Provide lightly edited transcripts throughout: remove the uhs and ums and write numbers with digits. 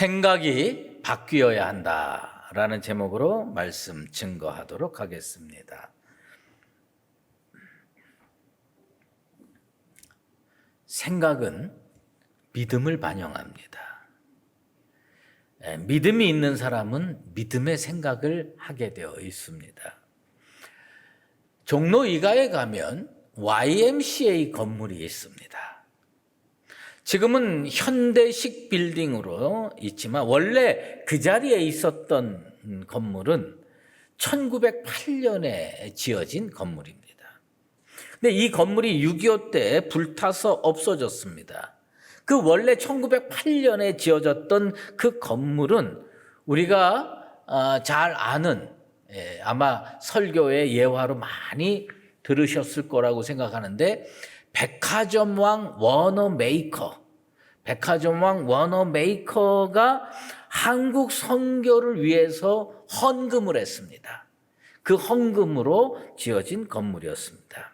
생각이 바뀌어야 한다라는 제목으로 말씀 증거하도록 하겠습니다. 생각은 믿음을 반영합니다. 믿음이 있는 사람은 믿음의 생각을 하게 되어 있습니다. 종로 이가에 가면 YMCA 건물이 있습니다. 지금은 현대식 빌딩으로 있지만 원래 그 자리에 있었던 건물은 1908년에 지어진 건물입니다. 근데 이 건물이 6.25 때 불타서 없어졌습니다. 그 원래 1908년에 지어졌던 그 건물은 우리가 잘 아는, 아마 설교의 예화로 많이 들으셨을 거라고 생각하는데, 백화점왕 워너메이커가 한국 선교를 위해서 헌금을 했습니다. 그 헌금으로 지어진 건물이었습니다.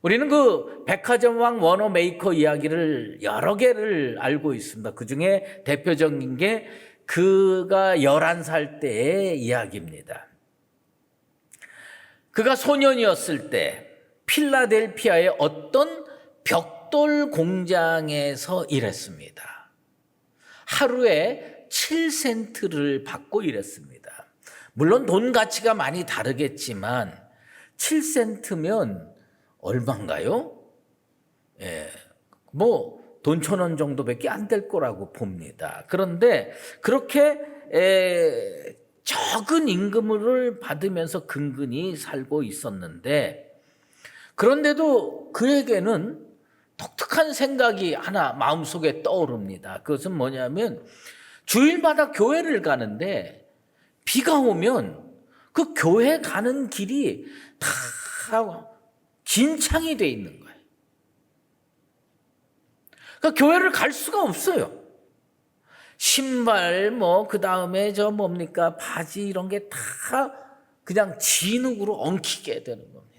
우리는 그 백화점왕 워너메이커 이야기를 여러 개를 알고 있습니다. 그 중에 대표적인 게 그가 11살 때의 이야기입니다. 그가 소년이었을 때 필라델피아의 어떤 벽돌 공장에서 일했습니다. 하루에 7센트를 받고 일했습니다. 물론 돈 가치가 많이 다르겠지만 7센트면 얼마인가요? 돈 1,000원 정도밖에 안 될 거라고 봅니다. 그런데 그렇게 적은 임금을 받으면서 근근히 살고 있었는데, 그런데도 그에게는 독특한 생각이 하나 마음속에 떠오릅니다. 그것은 뭐냐면 주일마다 교회를 가는데 비가 오면 그 교회 가는 길이 다 진창이 돼 있는 거예요. 그러니까 교회를 갈 수가 없어요. 신발 그 다음에 바지 이런 게 다 그냥 진흙으로 엉키게 되는 겁니다.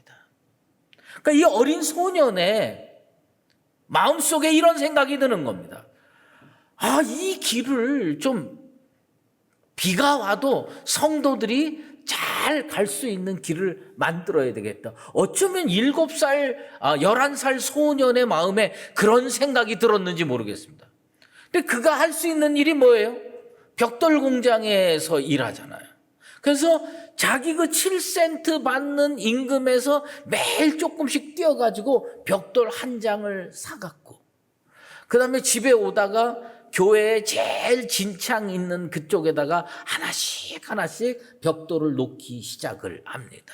그러니까 이 어린 소년의 마음속에 이런 생각이 드는 겁니다. 이 길을 좀 비가 와도 성도들이 잘 갈 수 있는 길을 만들어야 되겠다. 어쩌면 11살 소년의 마음에 그런 생각이 들었는지 모르겠습니다. 근데 그가 할 수 있는 일이 뭐예요? 벽돌 공장에서 일하잖아요. 그래서 자기 그 7센트 받는 임금에서 매일 조금씩 뛰어가지고 벽돌 한 장을 사갖고, 그 다음에 집에 오다가 교회에 제일 진창 있는 그쪽에다가 하나씩 벽돌을 놓기 시작을 합니다.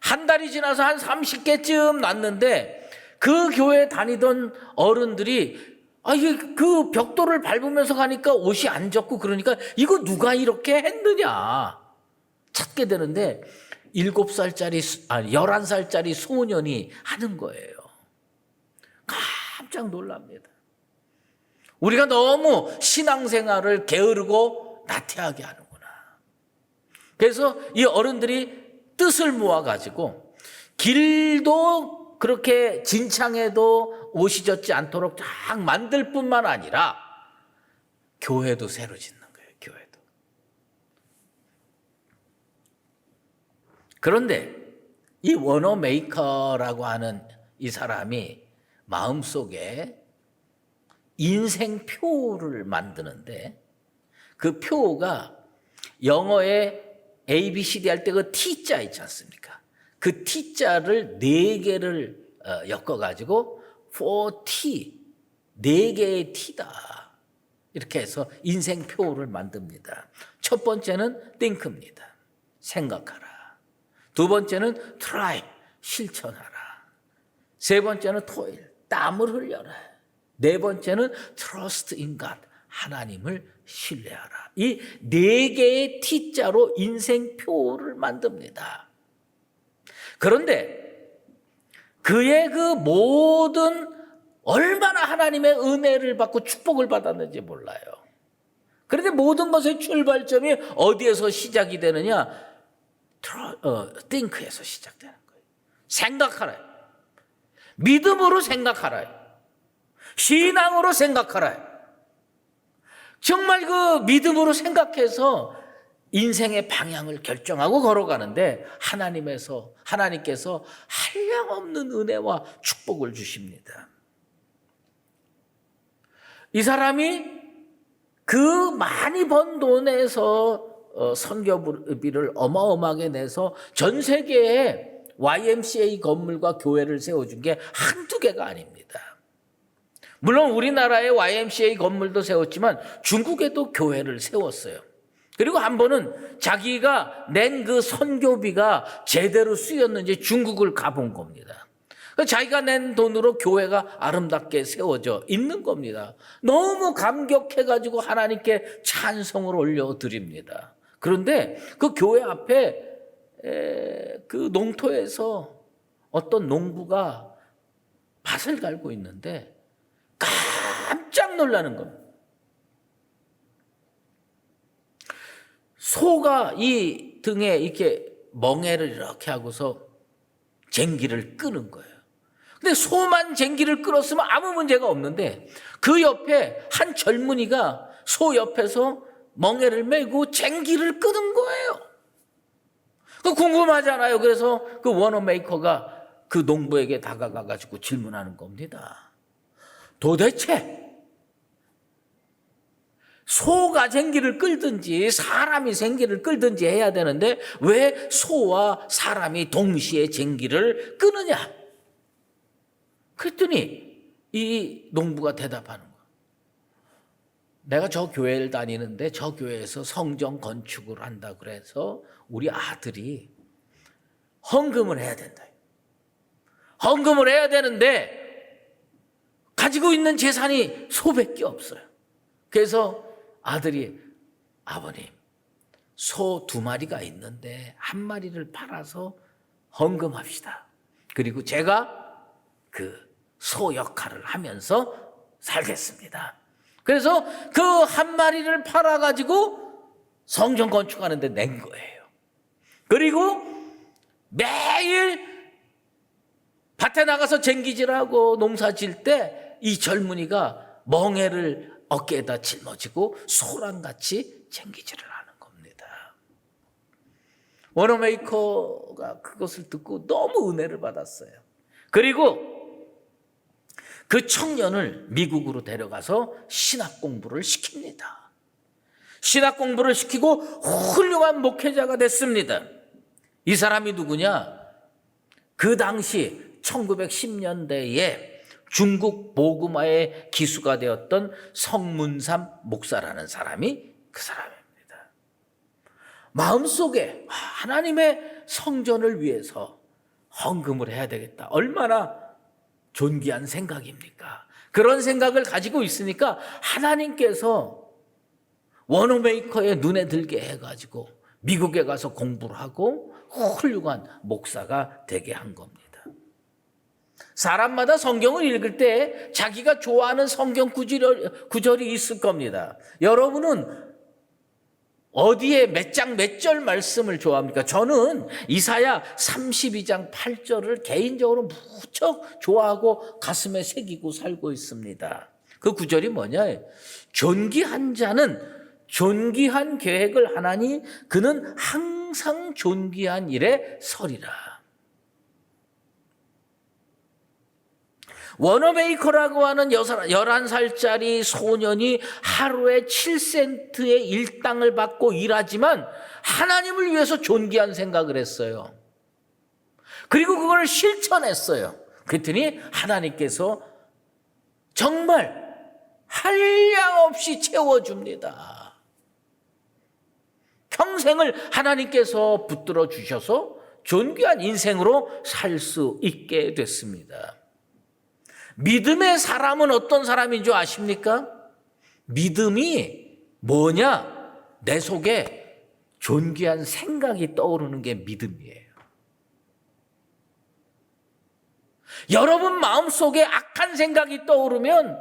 한 달이 지나서 한 30개쯤 났는데 그 교회에 다니던 어른들이 그 벽돌을 밟으면서 가니까 옷이 안 젖고 그러니까 이거 누가 이렇게 했느냐 찾게 되는데 11살짜리 소년이 하는 거예요. 깜짝 놀랍니다. 우리가 너무 신앙생활을 게으르고 나태하게 하는구나. 그래서 이 어른들이 뜻을 모아가지고 길도 그렇게 진창에도 옷이 젖지 않도록 쫙 만들 뿐만 아니라 교회도 새로 짓는 거예요. 교회도. 그런데 이 워너메이커라고 하는 이 사람이 마음속에 인생표를 만드는데, 그 표가 영어에 ABCD 할 때 그 T자 있지 않습니까? 그 T자를 4개를 엮어가지고 4T, 4개의 T다. 이렇게 해서 인생표를 만듭니다. 첫 번째는 think입니다. 생각하라. 두 번째는 try, 실천하라. 세 번째는 toil, 땀을 흘려라. 네 번째는 trust in God, 하나님을 신뢰하라. 이 4개의 T자로 인생표를 만듭니다. 그런데 그의 그 모든 얼마나 하나님의 은혜를 받고 축복을 받았는지 몰라요. 그런데 모든 것의 출발점이 어디에서 시작이 되느냐? think에서 시작되는 거예요. 생각하라. 믿음으로 생각하라. 신앙으로 생각하라. 정말 그 믿음으로 생각해서 인생의 방향을 결정하고 걸어가는데 하나님께서 한량없는 은혜와 축복을 주십니다. 이 사람이 그 많이 번 돈에서 선교비를 어마어마하게 내서 전 세계에 YMCA 건물과 교회를 세워준 게 한두 개가 아닙니다. 물론 우리나라에 YMCA 건물도 세웠지만 중국에도 교회를 세웠어요. 그리고 한 번은 자기가 낸 그 선교비가 제대로 쓰였는지 중국을 가본 겁니다. 자기가 낸 돈으로 교회가 아름답게 세워져 있는 겁니다. 너무 감격해가지고 하나님께 찬송을 올려드립니다. 그런데 그 교회 앞에 그 농토에서 어떤 농부가 밭을 갈고 있는데 깜짝 놀라는 겁니다. 소가 이 등에 이렇게 멍에를 이렇게 하고서 쟁기를 끄는 거예요. 근데 소만 쟁기를 끌었으면 아무 문제가 없는데 그 옆에 한 젊은이가 소 옆에서 멍에를 메고 쟁기를 끄는 거예요. 그 궁금하잖아요. 그래서 그 워너메이커가 그 농부에게 다가가가지고 질문하는 겁니다. 도대체 소가 쟁기를 끌든지 사람이 쟁기를 끌든지 해야 되는데 왜 소와 사람이 동시에 쟁기를 끄느냐? 그랬더니 이 농부가 대답하는 거야. 내가 저 교회를 다니는데 저 교회에서 성전 건축을 한다 그래서 우리 아들이 헌금을 해야 된다. 헌금을 해야 되는데 가지고 있는 재산이 소밖에 없어요. 그래서 아들이 아버님 소 2마리가 있는데 1마리를 팔아서 헌금합시다. 그리고 제가 그 소 역할을 하면서 살겠습니다. 그래서 그 1마리를 팔아가지고 성전 건축하는데 낸 거예요. 그리고 매일 밭에 나가서 쟁기질하고 농사 질 때 이 젊은이가 멍에를 어깨에다 짊어지고 소랑같이 쟁기질을 하는 겁니다. 워너메이커가 그것을 듣고 너무 은혜를 받았어요. 그리고 그 청년을 미국으로 데려가서 신학 공부를 시킵니다. 신학 공부를 시키고 훌륭한 목회자가 됐습니다. 이 사람이 누구냐? 그 당시 1910년대에 중국 모그마의 기수가 되었던 성문삼 목사라는 사람이 그 사람입니다. 마음속에 하나님의 성전을 위해서 헌금을 해야 되겠다. 얼마나 존귀한 생각입니까? 그런 생각을 가지고 있으니까 하나님께서 워너메이커의 눈에 들게 해가지고 미국에 가서 공부를 하고 훌륭한 목사가 되게 한 겁니다. 사람마다 성경을 읽을 때 자기가 좋아하는 성경 구절이 있을 겁니다. 여러분은 어디에 몇 장 몇 절 말씀을 좋아합니까? 저는 이사야 32장 8절을 개인적으로 무척 좋아하고 가슴에 새기고 살고 있습니다. 그 구절이 뭐냐? 존귀한 자는 존귀한 계획을 하나니 그는 항상 존귀한 일에 서리라. 워너메이커라고 하는 11살짜리 소년이 하루에 7센트의 일당을 받고 일하지만 하나님을 위해서 존귀한 생각을 했어요. 그리고 그걸 실천했어요. 그랬더니 하나님께서 정말 한량없이 채워줍니다. 평생을 하나님께서 붙들어 주셔서 존귀한 인생으로 살 수 있게 됐습니다. 믿음의 사람은 어떤 사람인 줄 아십니까? 믿음이 뭐냐? 내 속에 존귀한 생각이 떠오르는 게 믿음이에요. 여러분 마음속에 악한 생각이 떠오르면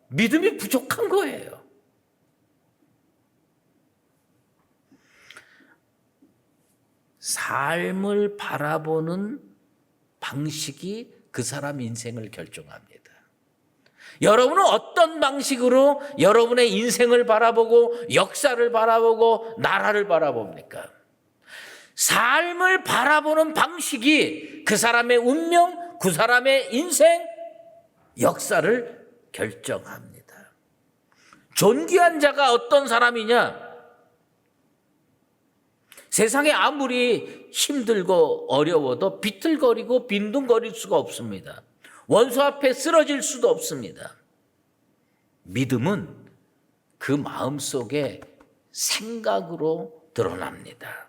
믿음이 부족한 거예요. 삶을 바라보는 방식이 그 사람 인생을 결정합니다. 여러분은 어떤 방식으로 여러분의 인생을 바라보고 역사를 바라보고 나라를 바라봅니까? 삶을 바라보는 방식이 그 사람의 운명, 그 사람의 인생, 역사를 결정합니다. 존귀한 자가 어떤 사람이냐? 세상에 아무리 힘들고 어려워도 비틀거리고 빈둥거릴 수가 없습니다. 원수 앞에 쓰러질 수도 없습니다. 믿음은 그 마음속에 생각으로 드러납니다.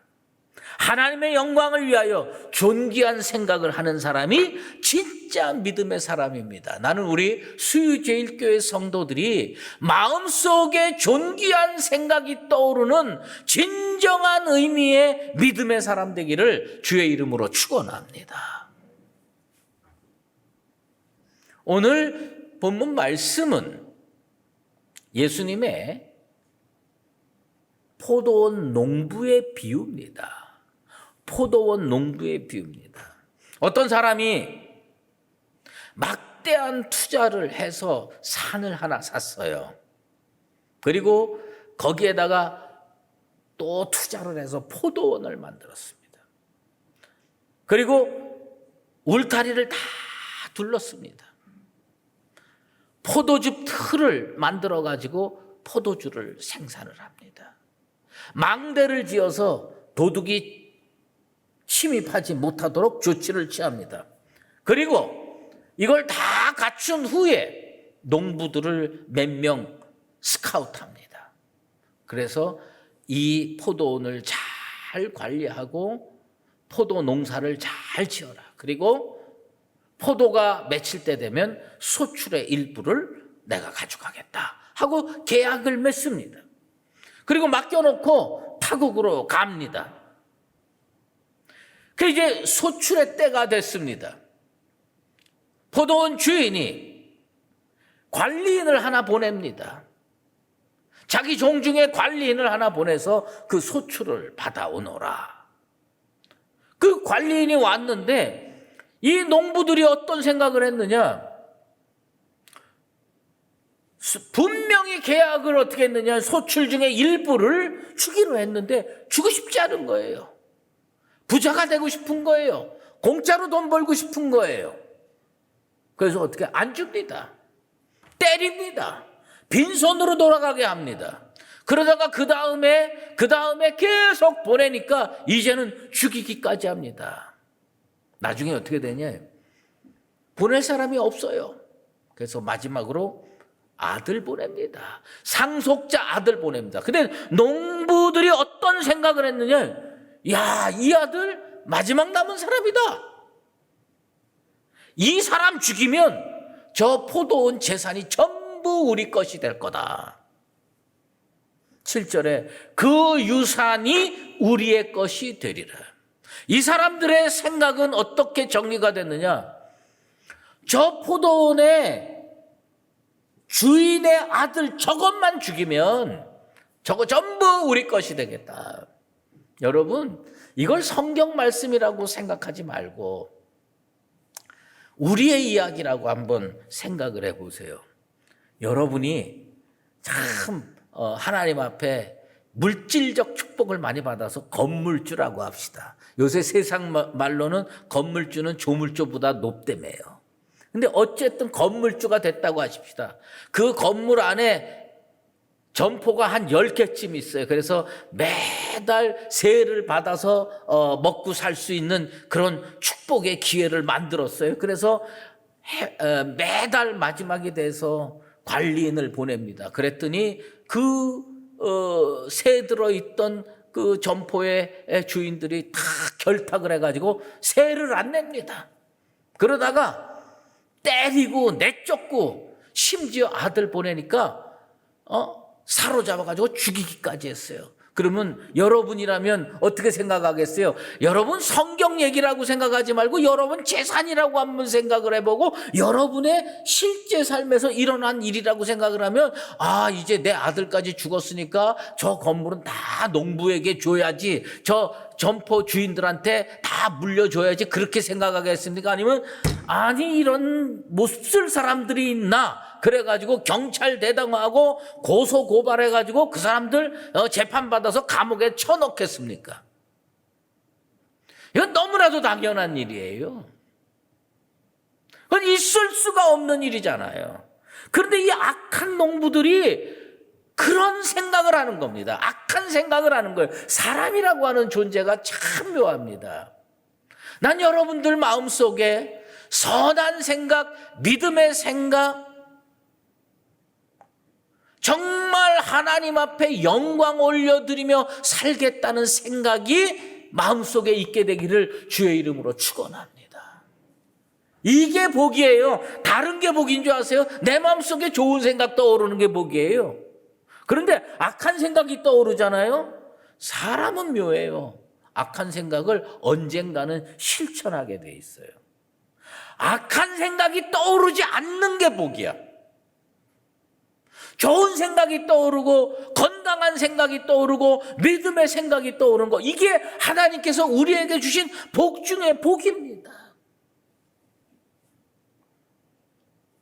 하나님의 영광을 위하여 존귀한 생각을 하는 사람이 진짜 믿음의 사람입니다. 나는 우리 수유제일교회 성도들이 마음속에 존귀한 생각이 떠오르는 진정한 의미의 믿음의 사람 되기를 주의 이름으로 축원합니다. 오늘 본문 말씀은 예수님의 포도원 농부의 비유입니다. 포도원 농부의 비유입니다. 어떤 사람이 막대한 투자를 해서 산을 하나 샀어요. 그리고 거기에다가 또 투자를 해서 포도원을 만들었습니다. 그리고 울타리를 다 둘렀습니다. 포도즙 틀을 만들어 가지고 포도주를 생산을 합니다. 망대를 지어서 도둑이 침입하지 못하도록 조치를 취합니다. 그리고 이걸 다 갖춘 후에 농부들을 몇 명 스카우트합니다. 그래서 이 포도원을 잘 관리하고 포도 농사를 잘 지어라. 그리고 포도가 맺힐 때 되면 소출의 일부를 내가 가져가겠다 하고 계약을 맺습니다. 그리고 맡겨놓고 타국으로 갑니다. 그 이제 소출의 때가 됐습니다. 포도원 주인이 관리인을 하나 보냅니다. 자기 종 중에 관리인을 하나 보내서 그 소출을 받아오너라. 그 관리인이 왔는데 이 농부들이 어떤 생각을 했느냐? 분명히 계약을 어떻게 했느냐? 소출 중에 일부를 주기로 했는데 주고 싶지 않은 거예요. 부자가 되고 싶은 거예요. 공짜로 돈 벌고 싶은 거예요. 그래서 어떻게 안 줍니다. 때립니다. 빈손으로 돌아가게 합니다. 그러다가 그 다음에 계속 보내니까 이제는 죽이기까지 합니다. 나중에 어떻게 되냐? 보낼 사람이 없어요. 그래서 마지막으로 아들 보냅니다. 상속자 아들 보냅니다. 근데 농부들이 어떤 생각을 했느냐? 야, 이 아들 마지막 남은 사람이다. 이 사람 죽이면 저 포도원 재산이 전부 우리 것이 될 거다. 7절에 그 유산이 우리의 것이 되리라. 이 사람들의 생각은 어떻게 정리가 됐느냐? 저 포도원의 주인의 아들 저것만 죽이면 저거 전부 우리 것이 되겠다. 여러분, 이걸 성경 말씀이라고 생각하지 말고 우리의 이야기라고 한번 생각을 해보세요. 여러분이 참 하나님 앞에 물질적 축복을 많이 받아서 건물주라고 합시다. 요새 세상 말로는 건물주는 조물주보다 높다며요. 근데 어쨌든 건물주가 됐다고 하십시다. 그 건물 안에 점포가 한 10개쯤 있어요. 그래서 매달 세를 받아서 먹고 살 수 있는 그런 축복의 기회를 만들었어요. 그래서 매달 마지막이 돼서 관리인을 보냅니다. 그랬더니 그 세 들어있던 그 점포의 주인들이 다 결탁을 해가지고 세를 안 냅니다. 그러다가 때리고 내쫓고 심지어 아들 보내니까 사로잡아가지고 죽이기까지 했어요. 그러면 여러분이라면 어떻게 생각하겠어요? 여러분 성경 얘기라고 생각하지 말고 여러분 재산이라고 한번 생각을 해보고 여러분의 실제 삶에서 일어난 일이라고 생각을 하면 이제 내 아들까지 죽었으니까 저 건물은 다 농부에게 줘야지, 저 점포 주인들한테 다 물려줘야지, 그렇게 생각하겠습니까? 아니면 이런 못 쓸 사람들이 있나? 그래가지고 경찰 대당하고 고소 고발해가지고 그 사람들 재판받아서 감옥에 쳐넣겠습니까? 이건 너무나도 당연한 일이에요. 그건 있을 수가 없는 일이잖아요. 그런데 이 악한 농부들이 그런 생각을 하는 겁니다. 악한 생각을 하는 거예요. 사람이라고 하는 존재가 참 묘합니다. 난 여러분들 마음속에 선한 생각, 믿음의 생각, 정말 하나님 앞에 영광 올려드리며 살겠다는 생각이 마음속에 있게 되기를 주의 이름으로 축원합니다. 이게 복이에요. 다른 게 복인 줄 아세요? 내 마음속에 좋은 생각 떠오르는 게 복이에요. 그런데 악한 생각이 떠오르잖아요. 사람은 묘해요. 악한 생각을 언젠가는 실천하게 돼 있어요. 악한 생각이 떠오르지 않는 게 복이야. 좋은 생각이 떠오르고 건강한 생각이 떠오르고 믿음의 생각이 떠오르는 거, 이게 하나님께서 우리에게 주신 복 중에 복입니다.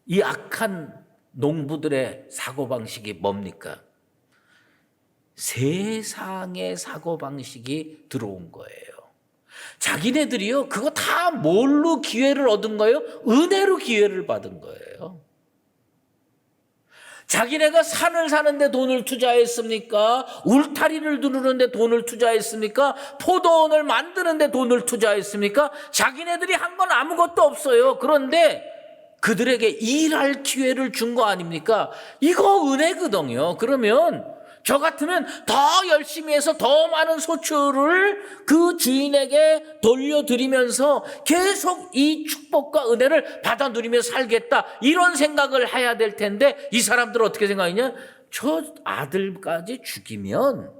이 악한 농부들의 사고방식이 뭡니까? 세상의 사고방식이 들어온 거예요. 자기네들이요, 그거 다 뭘로 기회를 얻은 거예요? 은혜로 기회를 받은 거예요. 자기네가 산을 사는데 돈을 투자했습니까? 울타리를 두르는데 돈을 투자했습니까? 포도원을 만드는데 돈을 투자했습니까? 자기네들이 한 건 아무것도 없어요. 그런데 그들에게 일할 기회를 준 거 아닙니까? 이거 은혜거든요. 그러면 저 같으면 더 열심히 해서 더 많은 소출을 그 주인에게 돌려드리면서 계속 이 축복과 은혜를 받아 누리며 살겠다, 이런 생각을 해야 될 텐데, 이 사람들은 어떻게 생각하냐? 저 아들까지 죽이면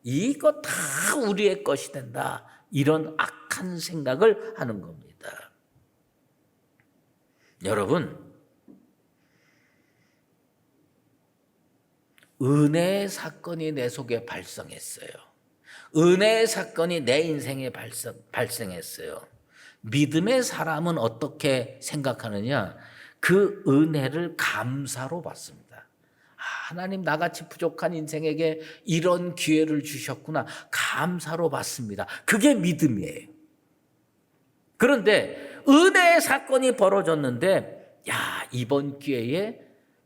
이거 다 우리의 것이 된다, 이런 악한 생각을 하는 겁니다. 여러분, 은혜의 사건이 내 속에 발생했어요. 은혜의 사건이 내 인생에 발생했어요. 믿음의 사람은 어떻게 생각하느냐? 그 은혜를 감사로 받습니다. 하나님, 나같이 부족한 인생에게 이런 기회를 주셨구나, 감사로 받습니다. 그게 믿음이에요. 그런데 은혜의 사건이 벌어졌는데, 야, 이번 기회에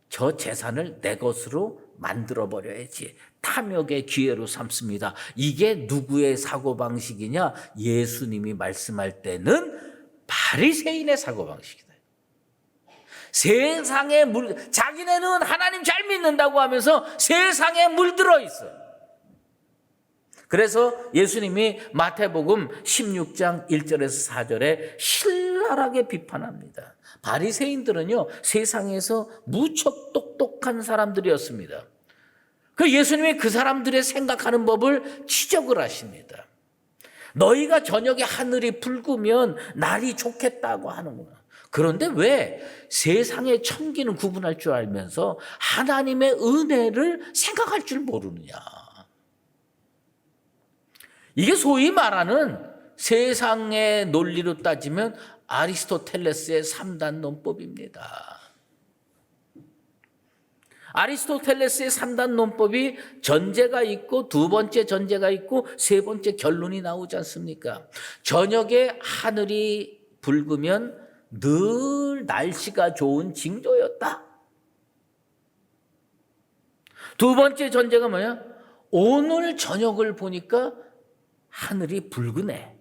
저 재산을 내 것으로 만들어버려야지, 탐욕의 기회로 삼습니다. 이게 누구의 사고방식이냐? 예수님이 말씀할 때는 바리새인의 사고방식이다. 세상에 자기네는 하나님 잘 믿는다고 하면서 세상에 물들어 있어요. 그래서 예수님이 마태복음 16장 1절에서 4절에 신랄하게 비판합니다. 바리새인들은요, 세상에서 무척 똑똑한 사람들이었습니다. 그 예수님이 그 사람들의 생각하는 법을 지적을 하십니다. 너희가 저녁에 하늘이 붉으면 날이 좋겠다고 하는구나. 그런데 왜 세상의 천기는 구분할 줄 알면서 하나님의 은혜를 생각할 줄 모르느냐. 이게 소위 말하는 세상의 논리로 따지면 아리스토텔레스의 3단 논법입니다. 아리스토텔레스의 3단 논법이 전제가 있고 두 번째 전제가 있고 세 번째 결론이 나오지 않습니까? 저녁에 하늘이 붉으면 늘 날씨가 좋은 징조였다. 두 번째 전제가 뭐야? 오늘 저녁을 보니까 하늘이 붉으네.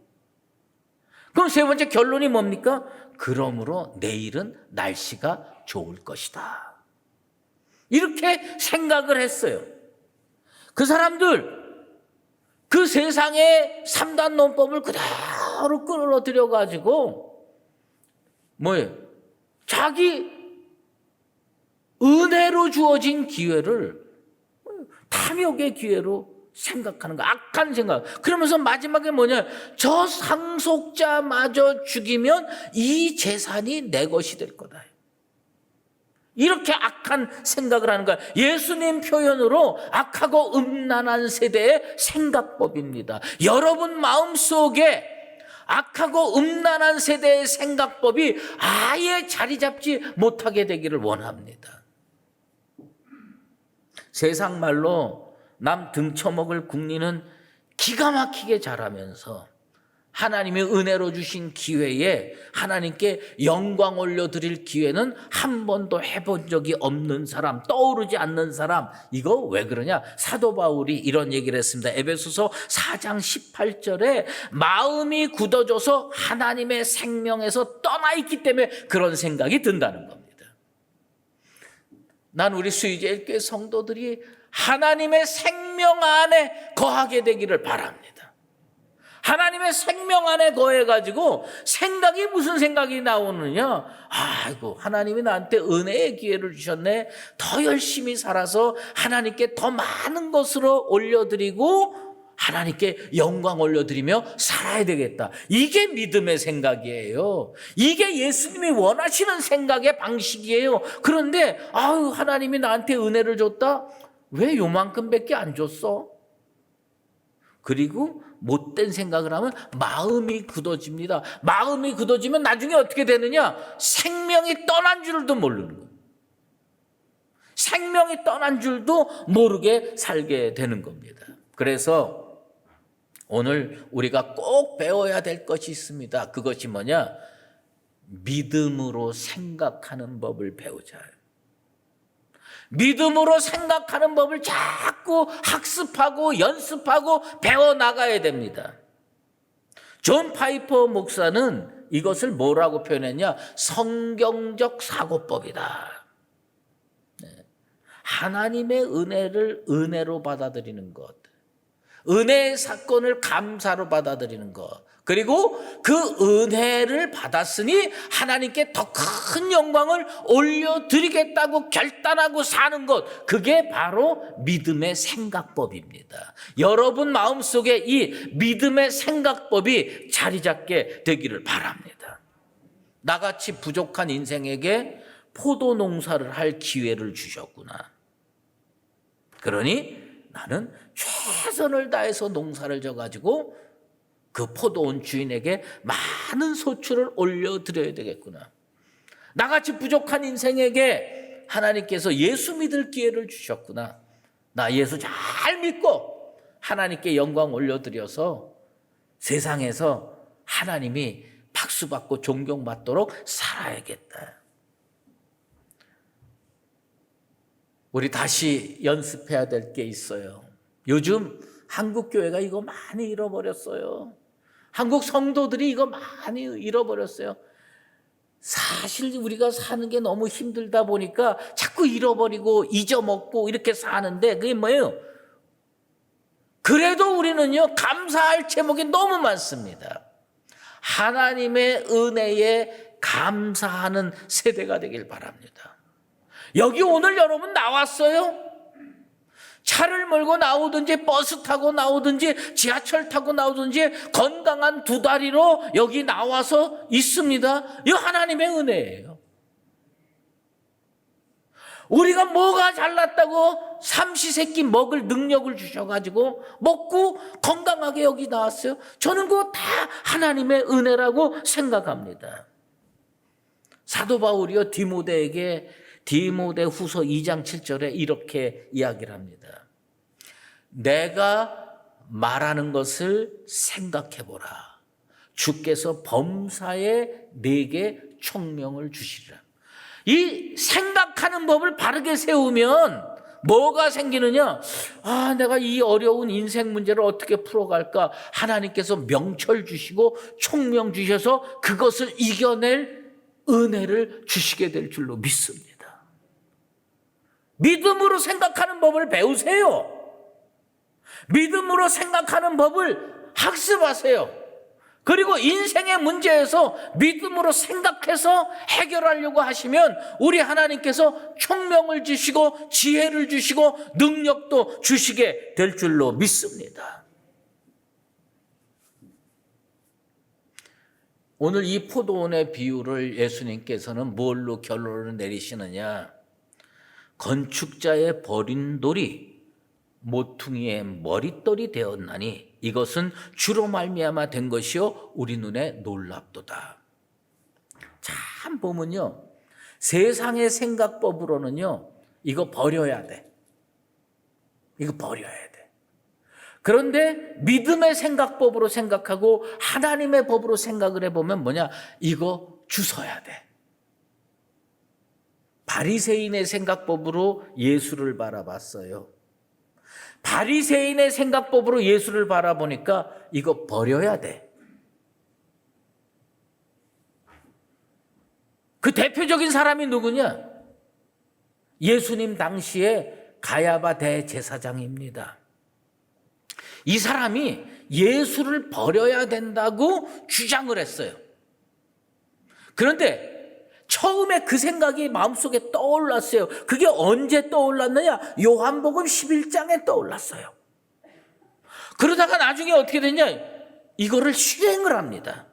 그럼 세 번째 결론이 뭡니까? 그러므로 내일은 날씨가 좋을 것이다. 이렇게 생각을 했어요. 그 사람들, 그 세상의 3단 논법을 그대로 끌어들여가지고 뭐예요? 자기 은혜로 주어진 기회를 탐욕의 기회로 생각하는 거, 악한 생각. 그러면서 마지막에 뭐냐? 저 상속자마저 죽이면 이 재산이 내 것이 될 거다. 이렇게 악한 생각을 하는 거야. 예수님 표현으로 악하고 음란한 세대의 생각법입니다. 여러분 마음속에 악하고 음란한 세대의 생각법이 아예 자리 잡지 못하게 되기를 원합니다. 세상 말로 남 등쳐먹을 국리는 기가 막히게 잘하면서 하나님의 은혜로 주신 기회에 하나님께 영광 올려드릴 기회는 한 번도 해본 적이 없는 사람, 떠오르지 않는 사람, 이거 왜 그러냐? 사도 바울이 이런 얘기를 했습니다. 에베소서 4장 18절에 마음이 굳어져서 하나님의 생명에서 떠나 있기 때문에 그런 생각이 든다는 겁니다. 난 우리 수의제일교회 성도들이 하나님의 생명 안에 거하게 되기를 바랍니다. 하나님의 생명 안에 거해가지고 생각이 무슨 생각이 나오느냐? 아이고, 하나님이 나한테 은혜의 기회를 주셨네. 더 열심히 살아서 하나님께 더 많은 것으로 올려드리고 하나님께 영광 올려드리며 살아야 되겠다. 이게 믿음의 생각이에요. 이게 예수님이 원하시는 생각의 방식이에요. 그런데 아유, 하나님이 나한테 은혜를 줬다? 왜 요만큼밖에 안 줬어? 그리고 못된 생각을 하면 마음이 굳어집니다. 마음이 굳어지면 나중에 어떻게 되느냐? 생명이 떠난 줄도 모르는 거예요. 생명이 떠난 줄도 모르게 살게 되는 겁니다. 그래서 오늘 우리가 꼭 배워야 될 것이 있습니다. 그것이 뭐냐? 믿음으로 생각하는 법을 배우자. 믿음으로 생각하는 법을 자꾸 학습하고 연습하고 배워나가야 됩니다. 존 파이퍼 목사는 이것을 뭐라고 표현했냐? 성경적 사고법이다. 하나님의 은혜를 은혜로 받아들이는 것, 은혜의 사건을 감사로 받아들이는 것, 그리고 그 은혜를 받았으니 하나님께 더 큰 영광을 올려드리겠다고 결단하고 사는 것, 그게 바로 믿음의 생각법입니다. 여러분 마음속에 이 믿음의 생각법이 자리 잡게 되기를 바랍니다. 나같이 부족한 인생에게 포도 농사를 할 기회를 주셨구나. 그러니 나는 최선을 다해서 농사를 져가지고 그 포도원 주인에게 많은 소출을 올려드려야 되겠구나. 나같이 부족한 인생에게 하나님께서 예수 믿을 기회를 주셨구나. 나 예수 잘 믿고 하나님께 영광 올려드려서 세상에서 하나님이 박수받고 존경받도록 살아야겠다. 우리 다시 연습해야 될 게 있어요. 요즘 한국 교회가 이거 많이 잃어버렸어요. 한국 성도들이 이거 많이 잃어버렸어요. 사실 우리가 사는 게 너무 힘들다 보니까 자꾸 잃어버리고 잊어먹고 이렇게 사는데 그게 뭐예요? 그래도 우리는요, 감사할 제목이 너무 많습니다. 하나님의 은혜에 감사하는 세대가 되길 바랍니다. 여기 오늘 여러분 나왔어요? 차를 몰고 나오든지 버스 타고 나오든지 지하철 타고 나오든지 건강한 두 다리로 여기 나와서 있습니다. 이거 하나님의 은혜예요. 우리가 뭐가 잘났다고 삼시세끼 먹을 능력을 주셔가지고 먹고 건강하게 여기 나왔어요. 저는 그거 다 하나님의 은혜라고 생각합니다. 사도 바울이요, 디모데 후서 2장 7절에 이렇게 이야기를 합니다. 내가 말하는 것을 생각해보라. 주께서 범사에 내게 총명을 주시리라. 이 생각하는 법을 바르게 세우면 뭐가 생기느냐? 아, 내가 이 어려운 인생 문제를 어떻게 풀어갈까? 하나님께서 명철 주시고 총명 주셔서 그것을 이겨낼 은혜를 주시게 될 줄로 믿습니다. 믿음으로 생각하는 법을 배우세요. 믿음으로 생각하는 법을 학습하세요. 그리고 인생의 문제에서 믿음으로 생각해서 해결하려고 하시면 우리 하나님께서 총명을 주시고 지혜를 주시고 능력도 주시게 될 줄로 믿습니다. 오늘 이 포도원의 비유를 예수님께서는 뭘로 결론을 내리시느냐? 건축자의 버린 돌이 모퉁이의 머릿돌이 되었나니 이것은 주로 말미암아 된 것이요 우리 눈에 놀랍도다. 참 보면요, 세상의 생각법으로는요 이거 버려야 돼. 이거 버려야 돼. 그런데 믿음의 생각법으로 생각하고 하나님의 법으로 생각을 해보면 뭐냐? 이거 주워야 돼. 바리새인의 생각법으로 예수를 바라봤어요. 바리새인의 생각법으로 예수를 바라보니까 이거 버려야 돼. 그 대표적인 사람이 누구냐? 예수님 당시에 가야바 대제사장입니다. 이 사람이 예수를 버려야 된다고 주장을 했어요. 그런데 처음에 그 생각이 마음속에 떠올랐어요. 그게 언제 떠올랐느냐? 요한복음 11장에 떠올랐어요. 그러다가 나중에 어떻게 됐냐? 이거를 실행을 합니다.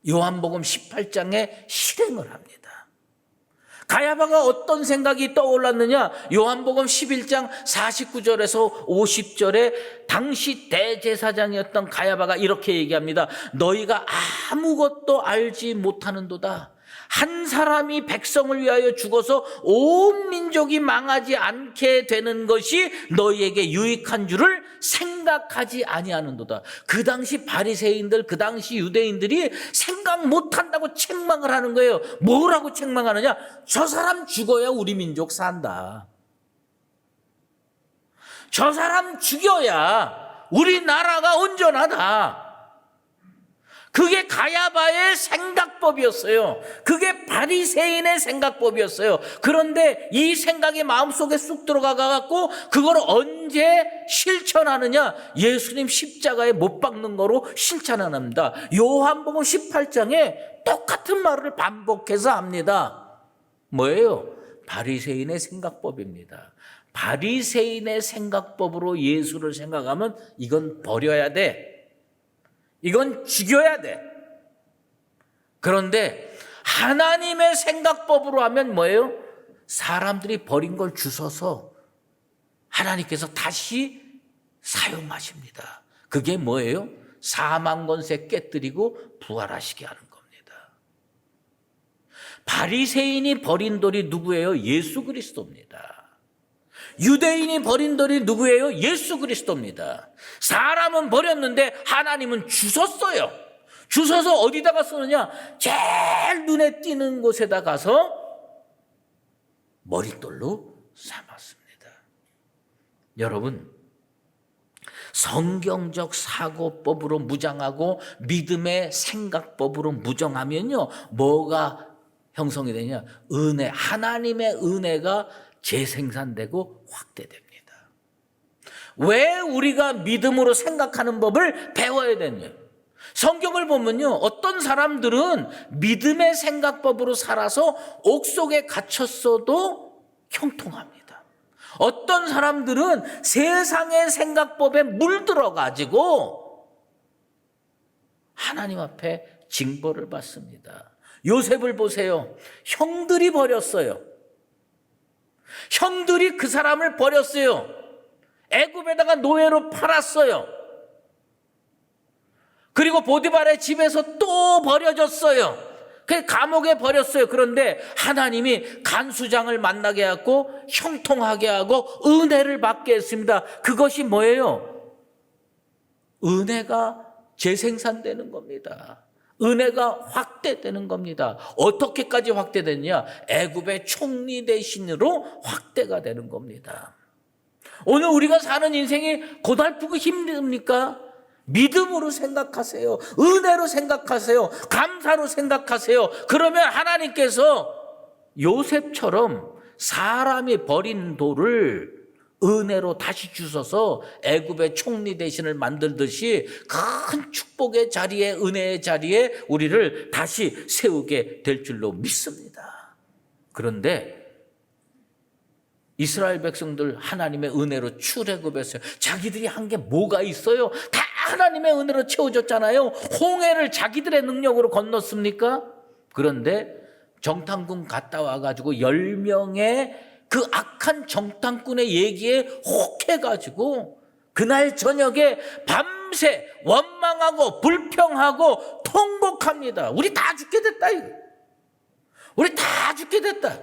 요한복음 18장에 실행을 합니다. 가야바가 어떤 생각이 떠올랐느냐? 요한복음 11장 49절에서 50절에 당시 대제사장이었던 가야바가 이렇게 얘기합니다. 너희가 아무것도 알지 못하는도다. 한 사람이 백성을 위하여 죽어서 온 민족이 망하지 않게 되는 것이 너희에게 유익한 줄을 생각하지 아니하는도다. 그 당시 바리새인들, 그 당시 유대인들이 생각 못한다고 책망을 하는 거예요. 뭐라고 책망하느냐? 저 사람 죽어야 우리 민족 산다. 저 사람 죽여야 우리나라가 온전하다. 그게 가야바의 생각법이었어요. 그게 바리새인의 생각법이었어요. 그런데 이 생각이 마음속에 쑥 들어가갖고 그걸 언제 실천하느냐? 예수님 십자가에 못 박는 거로 실천합니다. 요한복음 18장에 똑같은 말을 반복해서 합니다. 뭐예요? 바리새인의 생각법입니다. 바리새인의 생각법으로 예수를 생각하면 이건 버려야 돼. 이건 죽여야 돼. 그런데 하나님의 생각법으로 하면 뭐예요? 사람들이 버린 걸 주워서 하나님께서 다시 사용하십니다. 그게 뭐예요? 사망 권세 깨뜨리고 부활하시게 하는 겁니다. 바리새인이 버린 돌이 누구예요? 예수 그리스도입니다. 유대인이 버린 돌이 누구예요? 예수 그리스도입니다. 사람은 버렸는데 하나님은 주웠어요. 주워서 어디다가 쓰느냐? 제일 눈에 띄는 곳에다 가서 머릿돌로 삼았습니다. 여러분, 성경적 사고법으로 무장하고 믿음의 생각법으로 무장하면요, 뭐가 형성이 되냐? 은혜, 하나님의 은혜가 재생산되고 확대됩니다. 왜 우리가 믿음으로 생각하는 법을 배워야 되냐? 성경을 보면요, 어떤 사람들은 믿음의 생각법으로 살아서 옥속에 갇혔어도 형통합니다. 어떤 사람들은 세상의 생각법에 물들어가지고 하나님 앞에 징벌을 받습니다. 요셉을 보세요. 형들이 버렸어요. 형들이 그 사람을 버렸어요. 애굽에다가 노예로 팔았어요. 그리고 보디발의 집에서 또 버려졌어요. 그 감옥에 버렸어요. 그런데 하나님이 간수장을 만나게 하고 형통하게 하고 은혜를 받게 했습니다. 그것이 뭐예요? 은혜가 재생산되는 겁니다. 은혜가 확대되는 겁니다. 어떻게까지 확대됐냐? 애굽의 총리 대신으로 확대가 되는 겁니다. 오늘 우리가 사는 인생이 고달프고 힘듭니까? 믿음으로 생각하세요. 은혜로 생각하세요. 감사로 생각하세요. 그러면 하나님께서 요셉처럼 사람이 버린 돌을 은혜로 다시 주셔서 애굽의 총리 대신을 만들듯이 큰 축복의 자리에, 은혜의 자리에 우리를 다시 세우게 될 줄로 믿습니다. 그런데 이스라엘 백성들 하나님의 은혜로 출애굽했어요. 자기들이 한 게 뭐가 있어요? 다 하나님의 은혜로 채워졌잖아요. 홍해를 자기들의 능력으로 건넜습니까? 그런데 정탐꾼 갔다 와가지고 10명의 그 악한 정탐꾼의 얘기에 혹해가지고 그날 저녁에 밤새 원망하고 불평하고 통곡합니다. 우리 다 죽게 됐다. 우리 다 죽게 됐다.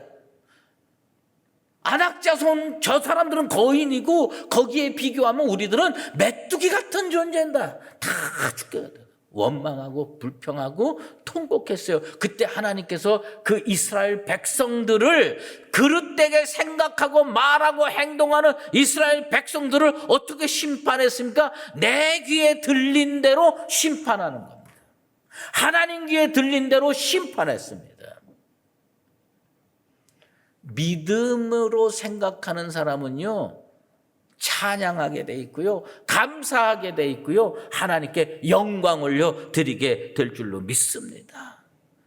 안악자손 저 사람들은 거인이고 거기에 비교하면 우리들은 메뚜기 같은 존재다. 다 죽게 돼. 원망하고 불평하고 통곡했어요. 그때 하나님께서 그 이스라엘 백성들을 그릇되게 생각하고 말하고 행동하는 이스라엘 백성들을 어떻게 심판했습니까? 내 귀에 들린 대로 심판하는 겁니다. 하나님 귀에 들린 대로 심판했습니다. 믿음으로 생각하는 사람은요, 찬양하게 돼 있고요, 감사하게 돼 있고요, 하나님께 영광 올려 드리게 될 줄로 믿습니다.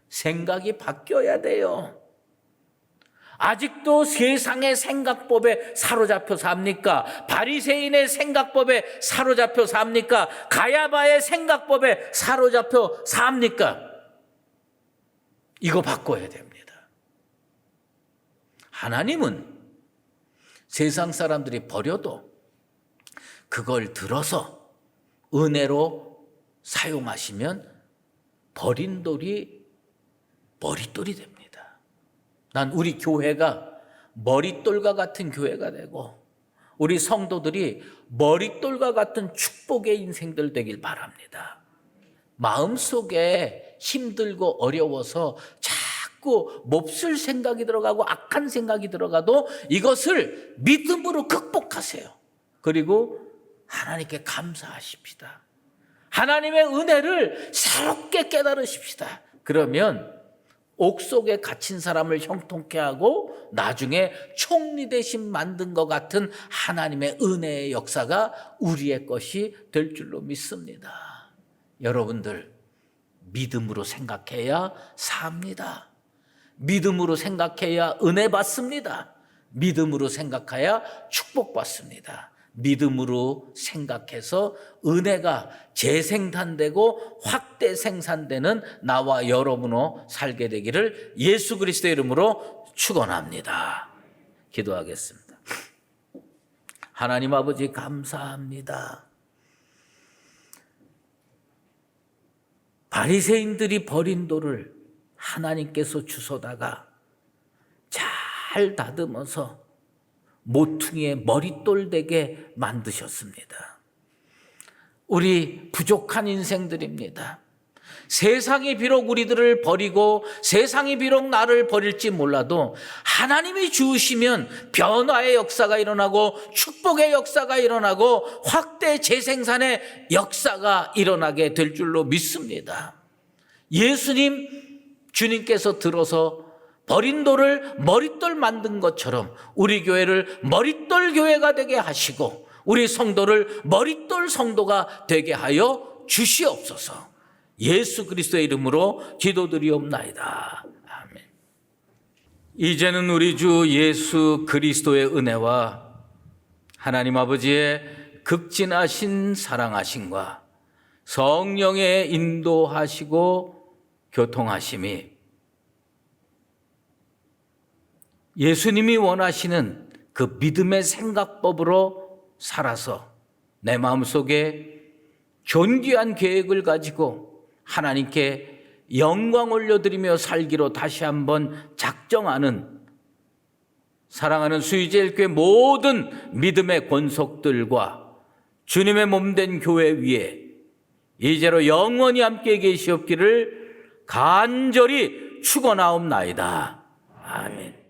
생각이 바뀌어야 돼요. 아직도 세상의 생각법에 사로잡혀 삽니까? 바리새인의 생각법에 사로잡혀 삽니까? 가야바의 생각법에 사로잡혀 삽니까? 이거 바꿔야 됩니다. 하나님은 세상 사람들이 버려도 그걸 들어서 은혜로 사용하시면 버린 돌이 머릿돌이 됩니다. 난 우리 교회가 머릿돌과 같은 교회가 되고 우리 성도들이 머릿돌과 같은 축복의 인생들 되길 바랍니다. 마음속에 힘들고 어려워서 자꾸 몹쓸 생각이 들어가고 악한 생각이 들어가도 이것을 믿음으로 극복하세요. 그리고 하나님께 감사하십시다. 하나님의 은혜를 새롭게 깨달으십시다. 그러면 옥속에 갇힌 사람을 형통케 하고 나중에 총리 대신 만든 것 같은 하나님의 은혜의 역사가 우리의 것이 될 줄로 믿습니다. 여러분들 믿음으로 생각해야 삽니다. 믿음으로 생각해야 은혜 받습니다. 믿음으로 생각해야 축복받습니다. 믿음으로 생각해서 은혜가 재생산되고 확대 생산되는 나와 여러분으로 살게 되기를 예수 그리스도의 이름으로 축원합니다. 기도하겠습니다. 하나님 아버지 감사합니다. 바리새인들이 버린 돌을 하나님께서 주워다가 잘 다듬어서 모퉁이에 머릿돌 되게 만드셨습니다. 우리 부족한 인생들입니다. 세상이 비록 우리들을 버리고 세상이 비록 나를 버릴지 몰라도 하나님이 주시면 변화의 역사가 일어나고 축복의 역사가 일어나고 확대 재생산의 역사가 일어나게 될 줄로 믿습니다. 예수님 주님께서 들어서 버린 돌을 머릿돌 만든 것처럼 우리 교회를 머릿돌 교회가 되게 하시고 우리 성도를 머릿돌 성도가 되게 하여 주시옵소서. 예수 그리스도의 이름으로 기도드리옵나이다. 아멘. 이제는 우리 주 예수 그리스도의 은혜와 하나님 아버지의 극진하신 사랑하심과 성령의 인도하시고 교통하심이 예수님이 원하시는 그 믿음의 생각법으로 살아서 내 마음속에 존귀한 계획을 가지고 하나님께 영광 올려드리며 살기로 다시 한번 작정하는 사랑하는 수의제일교회 모든 믿음의 권속들과 주님의 몸된 교회 위에 이제로 영원히 함께 계시옵기를 간절히 축원하옵나이다. 아멘.